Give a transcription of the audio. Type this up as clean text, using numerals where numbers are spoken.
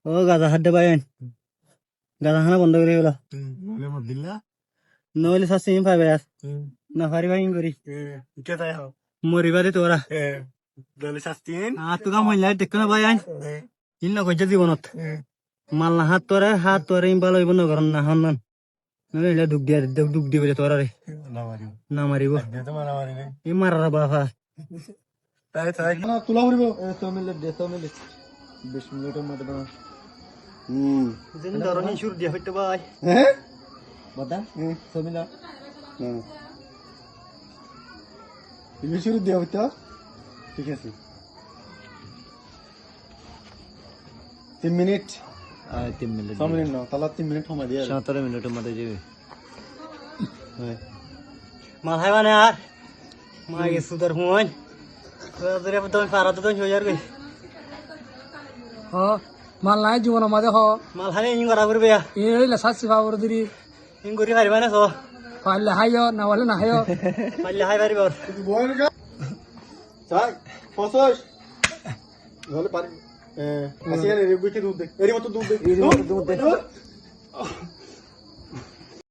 ও গাদা হাড্ডে পাইন গাদা খানা বন্ধ করে গেল নলে মত দিলা নইলে শাস্তি পাইবে আর না পারি ভাই করি কে তাই হাও মরিবা দে তোরা দলে শাস্তিন আর তো কাম হইলা দেখ না ভাই আইন ইন না কইছে জীবনত মাল না হাত তোরে ইম্বাল হইব না করন না হন্নান নইলে দুঃখ দিবে তোরা রে না মারিও না মারিব দে তো মারা মারি নাই এই মারার বাবা তাই তাই না তুলা পড়িব 100 মিনিট 20 মিনিটের মধ্যে বানা যেন ধরনি শুরু দিয়া হইতে ভাই হ্যাঁ বাদা 100 মিনিট তুমি শুরু দিও তো ঠিক আছে 3 মিনিট 3 মিনিট 6 মিনিট না তাহলে 3 মিনিট সময় দিয়ে 17 মিনিটের মধ্যে যাবে মাল হাই মানে আর মা গেছু তোর হুঁই তোরে তুমি পারা তো হয়ে যাবে হ মাল নাই জীবন আমাদের হ মাল হাই ইং করা করবে এই লাসাসি ফাবর দিরি ইং করি পারিবা না তো পারলে হাইও না বলে না হাইও পারলে হাই পারিব বয় না চাই ফসস হলে পারি আসিয়া রে বুঝে দুধ দে এরি মতো দুধ দে